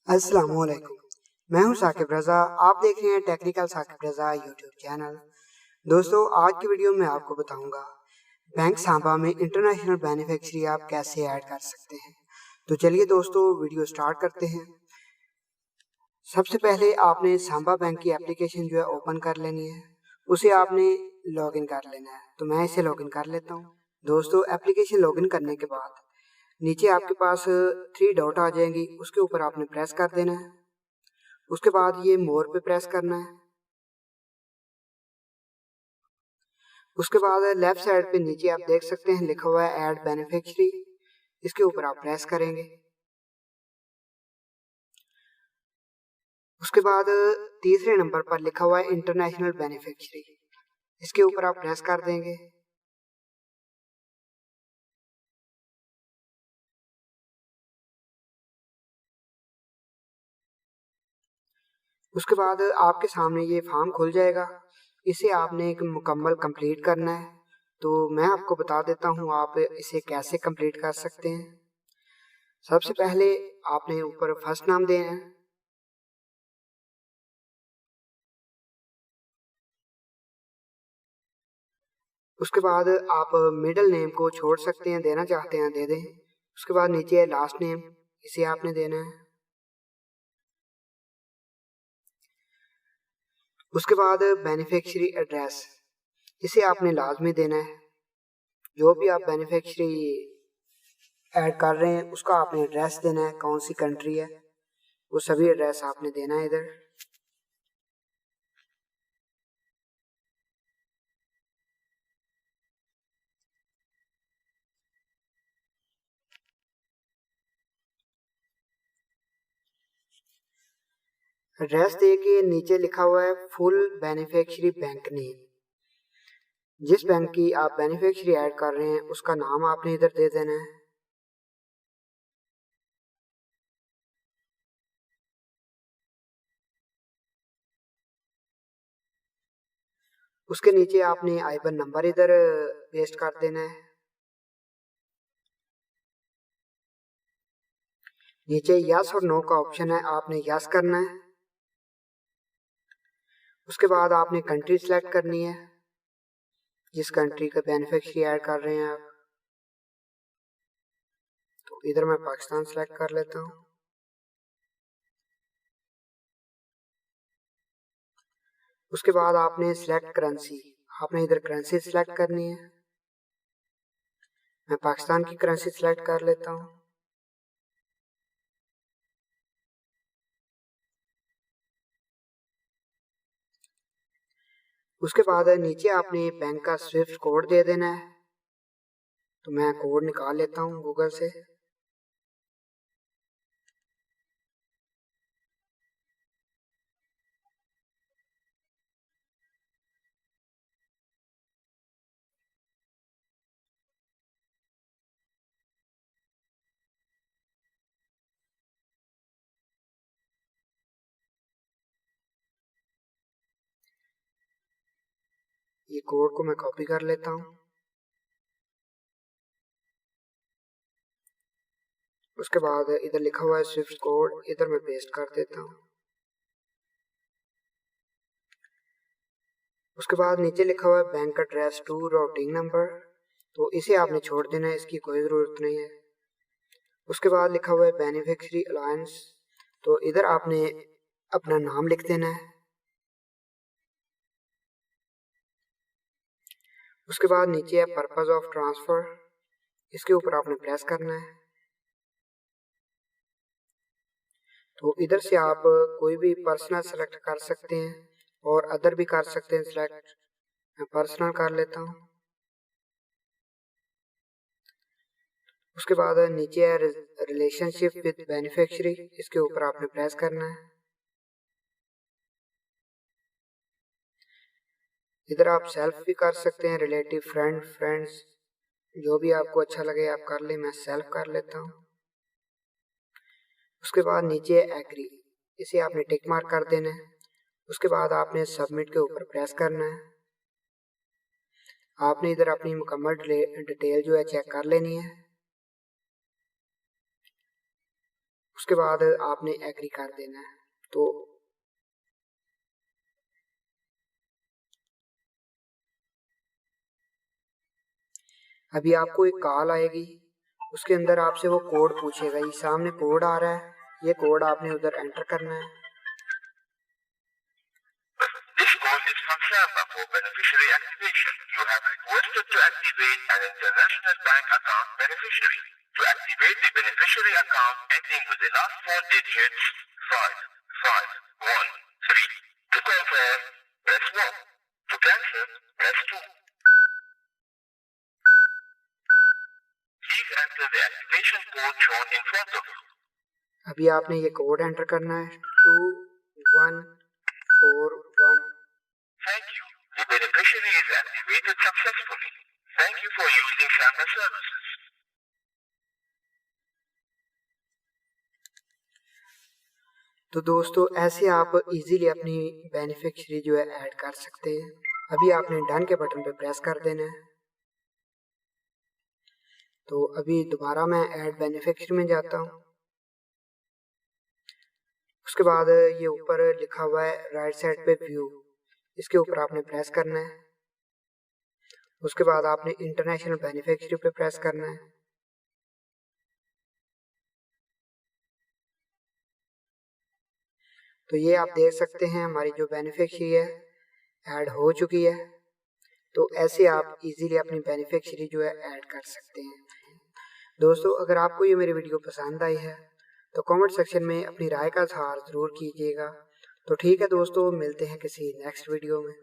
अस्सलाम वालेकुम। मैं हूं साकिब रजा। आप देख रहे हैं टेक्निकल साकिब रजा यूट्यूब चैनल। दोस्तों, आज की वीडियो में आपको बताऊंगा बैंक सांबा में इंटरनेशनल बेनिफिशियरी आप कैसे ऐड कर सकते हैं। तो चलिए दोस्तों, वीडियो स्टार्ट करते हैं। सबसे पहले आपने सांबा बैंक की एप्लीकेशन जो है ओपन कर लेनी है। उसे आपने लॉगिन कर लेना है। तो मैं इसे लॉगिन कर लेता हूँ। दोस्तों, एप्लीकेशन लॉगिन करने के बाद नीचे आपके पास 3 डॉट आ जाएंगी, उसके ऊपर आपने प्रेस कर देना है। उसके बाद ये मोर पे प्रेस करना है। उसके बाद लेफ्ट साइड पे नीचे आप देख सकते हैं लिखा हुआ है ऐड बेनिफिशियरी। इसके ऊपर आप प्रेस करेंगे। उसके बाद तीसरे नंबर पर लिखा हुआ है इंटरनेशनल बेनिफिशियरी। इसके ऊपर आप प्रेस कर देंगे। उसके बाद आपके सामने ये फॉर्म खुल जाएगा। इसे आपने एक मुकम्मल कंप्लीट करना है। तो मैं आपको बता देता हूँ आप इसे कैसे कंप्लीट कर सकते हैं। सबसे पहले आपने ऊपर फर्स्ट नाम देना है। उसके बाद आप मिडिल नेम को छोड़ सकते हैं, देना चाहते हैं दे दें। उसके बाद नीचे है लास्ट नेम, इसे आपने देना है। उसके बाद बेनिफिशियरी एड्रेस, इसे आपने लाजमी देना है। जो भी आप बेनिफिशियरी ऐड कर रहे हैं उसका आपने एड्रेस देना है, कौन सी कंट्री है वो सभी एड्रेस आपने देना है इधर। एड्रेस दे के नीचे लिखा हुआ है फुल बेनिफिशियरी बैंक नेम। जिस बैंक की आप बेनिफिशियरी ऐड कर रहे हैं उसका नाम आपने इधर दे देना है। उसके नीचे आपने आईबैन नंबर इधर पेस्ट कर देना है। नीचे यस और नो का ऑप्शन है, आपने यस करना है। उसके बाद आपने कंट्री सिलेक्ट करनी है, जिस कंट्री का बेनिफिशियरी ऐड कर रहे हैं आप। तो इधर मैं पाकिस्तान सिलेक्ट कर लेता हूँ। उसके बाद आपने सिलेक्ट करेंसी, आपने इधर करेंसी सिलेक्ट करनी है। मैं पाकिस्तान की करेंसी सिलेक्ट कर लेता हूँ। उसके बाद नीचे आपने बैंक का स्विफ्ट कोड दे देना है। तो मैं कोड निकाल लेता हूँ गूगल से। ये कोड को मैं कॉपी कर लेता हूँ। उसके बाद इधर लिखा हुआ है स्विफ्ट कोड, इधर मैं पेस्ट कर देता हूँ। उसके बाद नीचे लिखा हुआ है bank address to routing number, तो इसे आपने छोड़ देना है, इसकी कोई ज़रूरत नहीं है। उसके बाद लिखा हुआ है बेनिफिशियरी अलायंस, तो इधर आपने अपना नाम लिख देना है। उसके बाद नीचे है पर्पस ऑफ ट्रांसफ़र, इसके ऊपर आपने प्रेस करना है। तो इधर से आप कोई भी पर्सनल सेलेक्ट कर सकते हैं और अदर भी कर सकते हैं सिलेक्ट। मैं पर्सनल कर लेता हूँ। उसके बाद नीचे है रिलेशनशिप विद बेनिफिशियरी, इसके ऊपर आपने प्रेस करना है। इधर आप सेल्फ भी कर सकते हैं, रिलेटिव, फ्रेंड्स, जो भी आपको अच्छा लगे आप कर ले। मैं सेल्फ कर लेता हूँ। उसके बाद नीचे एग्री, इसे आपने टिक मार्क कर देना है। उसके बाद आपने सबमिट के ऊपर प्रेस करना है। आपने इधर अपनी मुकम्मल डिटेल जो है चेक कर लेनी है। उसके बाद आपने एग्री कर देना है। तो अभी आपको एक कॉल आएगी, उसके अंदर आपसे वो कोड पूछेगा। ये सामने कोड आ रहा है, ये कोड आपने उधर एंटर करना है। This code is from SAMBA for beneficiary activation. You have requested to activate an international bank account beneficiary. To activate the beneficiary account ending with the last four digits 5513. To confirm, press 1. To cancel, press 2. Please enter the activation code shown in front of you. अभी आपने ये code enter करना है 2141। Thank you. The beneficiary is activated successfully. Thank you for using SAMBA services. तो दोस्तों ऐसे आप easily अपनी बेनिफिशियरी जो है ऐड कर सकते हैं। अभी आपने डन के बटन पे प्रेस कर देना है। तो अभी दोबारा मैं ऐड बेनिफिशियरी में जाता हूँ। उसके बाद ये ऊपर लिखा हुआ है राइट साइड पे व्यू, इसके ऊपर आपने प्रेस करना है। उसके बाद आपने इंटरनेशनल बेनिफिशियरी पे प्रेस करना है। तो ये आप देख सकते हैं हमारी जो बेनिफिशियरी है ऐड हो चुकी है। तो ऐसे आप इजीली अपनी बेनिफिशियरी जो है ऐड कर सकते हैं। दोस्तों अगर आपको ये मेरी वीडियो पसंद आई है तो कमेंट सेक्शन में अपनी राय का इजहार ज़रूर कीजिएगा। तो ठीक है दोस्तों, मिलते हैं किसी नेक्स्ट वीडियो में।